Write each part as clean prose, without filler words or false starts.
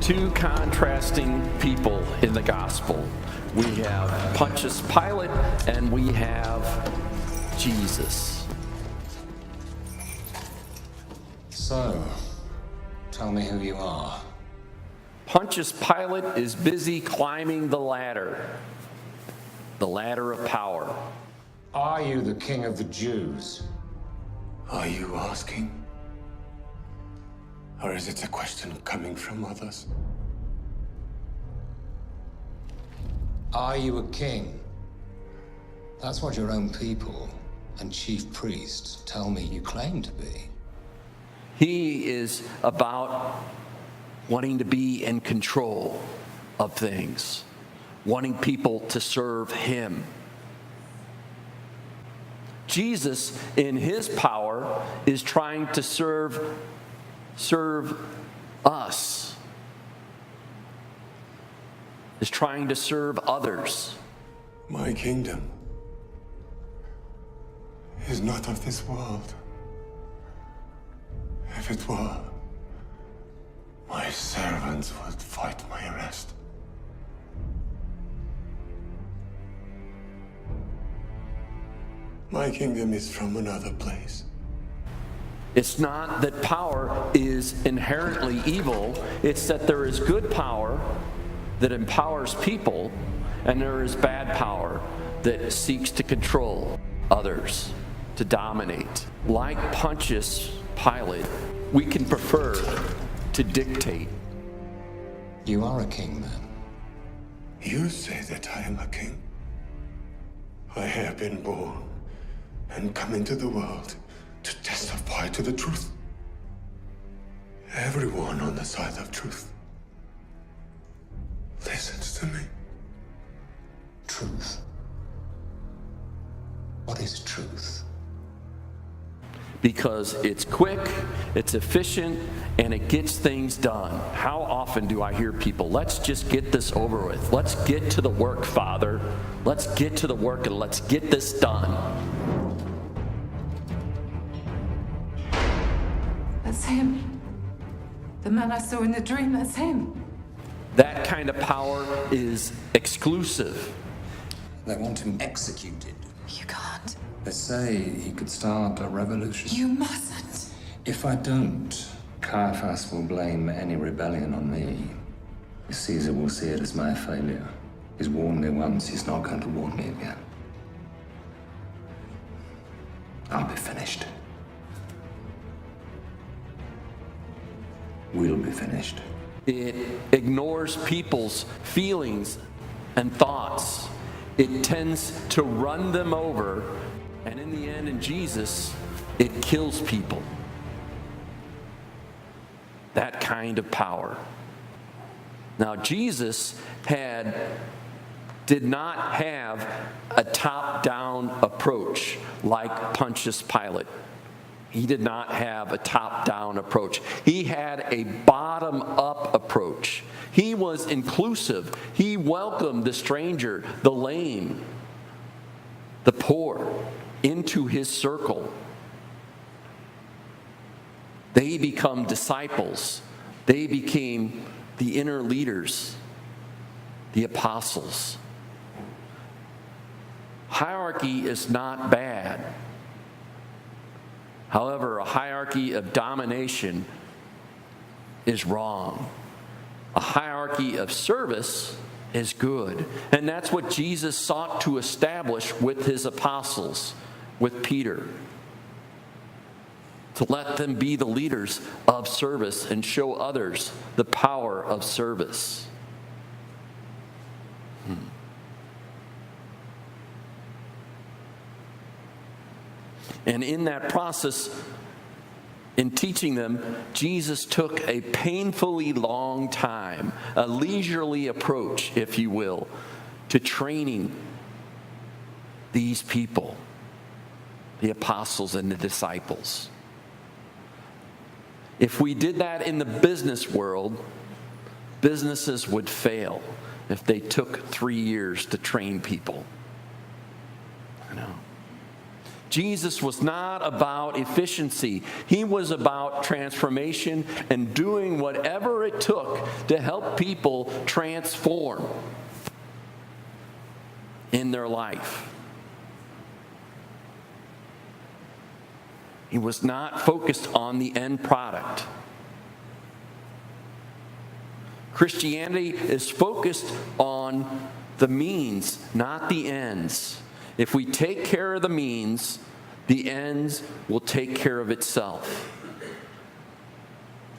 two contrasting people in the gospel. We have Pontius Pilate and we have Jesus. So, tell me who you are. Pontius Pilate is busy climbing the ladder of power. Are you the king of the Jews? Are you asking? Or is it a question coming from others? Are you a king? That's what your own people and chief priests tell me you claim to be. He is about wanting to be in control of things, wanting people to serve him. Jesus, in his power, is trying to serve us, is trying to serve others. My kingdom is not of this world. If it were, my servants would fight my arrest. My kingdom is from another place. It's not that power is inherently evil. It's that there is good power that empowers people, and there is bad power that seeks to control others, to dominate. Like Pontius Pilate, we can prefer to dictate. You are a king, then? You say that I am a king. I have been born and come into the world to testify to the truth. Everyone on the side of truth listens to me. Truth. What is truth? Because it's quick, it's efficient, and it gets things done. How often do I hear people, let's just get this over with. Let's get to the work, Father. Let's get to the work and let's get this done. That's him. The man I saw in the dream, that's him. That kind of power is exclusive. They want him executed. You can't. They say he could start a revolution. You mustn't. If I don't, Caiaphas will blame any rebellion on me. Caesar will see it as my failure. He's warned me once, he's not going to warn me again. I'll be finished. We'll be finished. It ignores people's feelings and thoughts. It tends to run them over, and in the end, in Jesus, it kills people. That kind of power. Now, Jesus did not have a top-down approach like Pontius Pilate. He did not have a top-down approach. He had a bottom-up approach. He was inclusive. He welcomed the stranger, the lame, the poor into his circle. They become disciples. They became the inner leaders, the apostles. Hierarchy is not bad. However, a hierarchy of domination is wrong. A hierarchy of service is good. And that's what Jesus sought to establish with his apostles, with Peter. To let them be the leaders of service and show others the power of service. And in that process, in teaching them, Jesus took a painfully long time, a leisurely approach, if you will, to training these people, the apostles and the disciples. If we did that in the business world, businesses would fail if they took 3 years to train people. Jesus was not about efficiency. He was about transformation and doing whatever it took to help people transform in their life. He was not focused on the end product. Christianity is focused on the means, not the ends. If we take care of the means, the ends will take care of itself.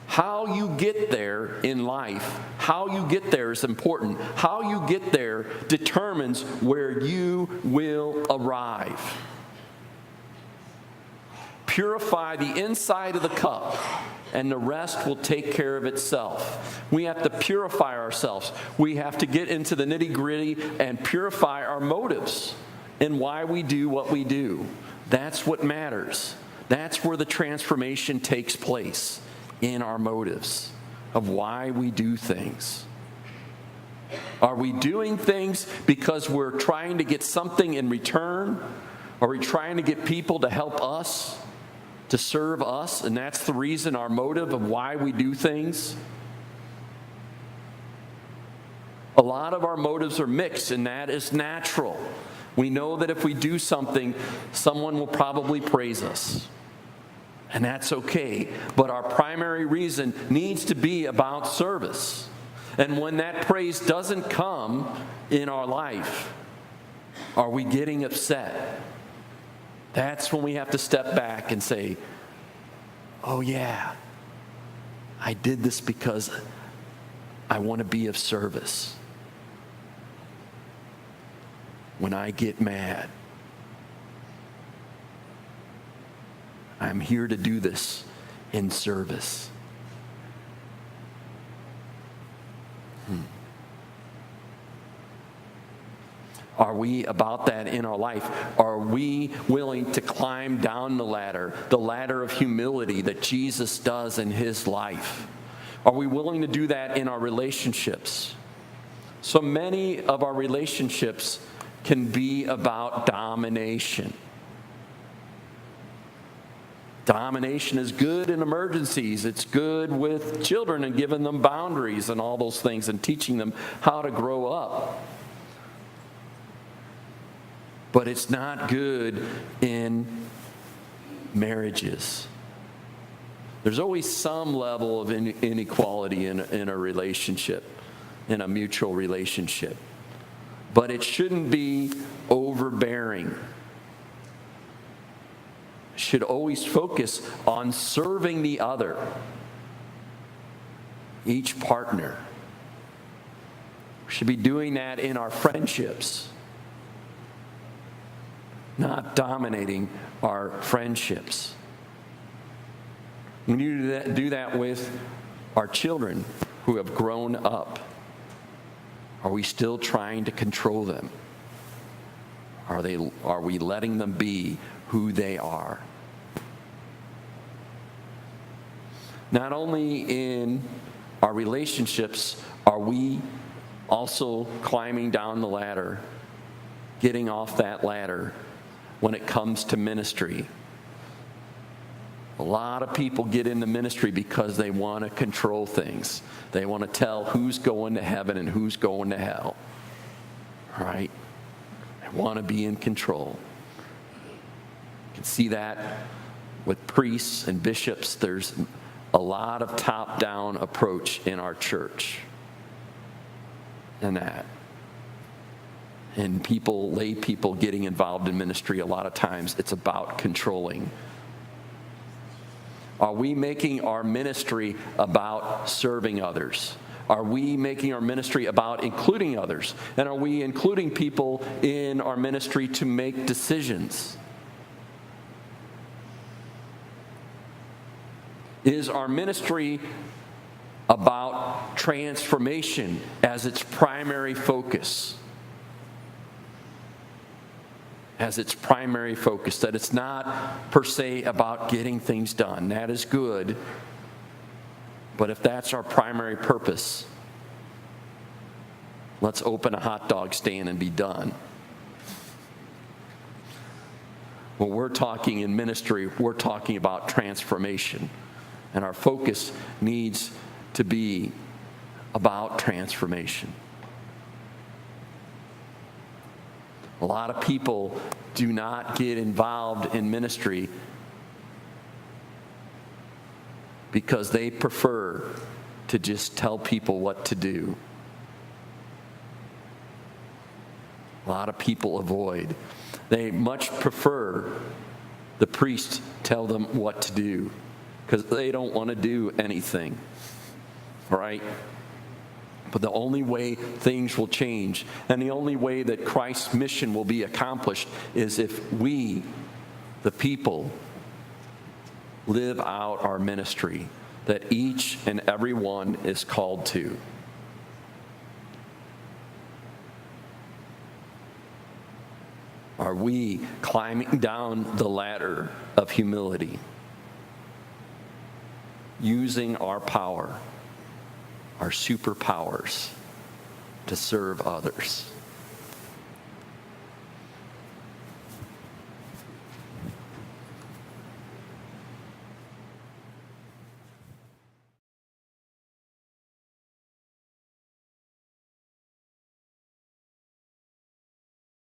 How you get there in life, how you get there is important. How you get there determines where you will arrive. Purify the inside of the cup, and the rest will take care of itself. We have to purify ourselves. We have to get into the nitty-gritty and purify our motives and why we do what we do. That's what matters. That's where the transformation takes place, in our motives of why we do things. Are we doing things because we're trying to get something in return? Are we trying to get people to help us, to serve us, and that's the reason, our motive of why we do things? A lot of our motives are mixed, and that is natural. We know that if we do something, someone will probably praise us. And that's okay. But our primary reason needs to be about service. And when that praise doesn't come in our life, are we getting upset? That's when we have to step back and say, oh yeah, I did this because I want to be of service. When I get mad, I'm here to do this in service. Are we about that in our life? Are we willing to climb down the ladder of humility that Jesus does in his life? Are we willing to do that in our relationships? So many of our relationships can be about domination. Domination is good in emergencies. It's good with children and giving them boundaries and all those things and teaching them how to grow up. But it's not good in marriages. There's always some level of inequality in a relationship, in a mutual relationship. But it shouldn't be overbearing. It should always focus on serving the other, each partner. We should be doing that in our friendships, not dominating our friendships. We need to do that with our children who have grown up. Are we still trying to control them? Are we letting them be who they are? Not only in our relationships are we also climbing down the ladder, getting off that ladder when it comes to ministry. A lot of people get into ministry because they want to control things. They want to tell who's going to heaven and who's going to hell. All right? They want to be in control. You can see that with priests and bishops. There's a lot of top-down approach in our church. And that. And people, lay people getting involved in ministry, a lot of times it's about controlling. Are we making our ministry about serving others? Are we making our ministry about including others? And are we including people in our ministry to make decisions? Is our ministry about transformation as its primary focus? As its primary focus, that it's not per se about getting things done. That is good. But if that's our primary purpose, let's open a hot dog stand and be done. When we're talking in ministry, we're talking about transformation. And our focus needs to be about transformation. A lot of people do not get involved in ministry because they prefer to just tell people what to do. A lot of people avoid. They much prefer the priest tell them what to do because they don't want to do anything, right? But the only way things will change and the only way that Christ's mission will be accomplished is if we, the people, live out our ministry that each and every one is called to. Are we climbing down the ladder of humility, using our power, our superpowers, to serve others?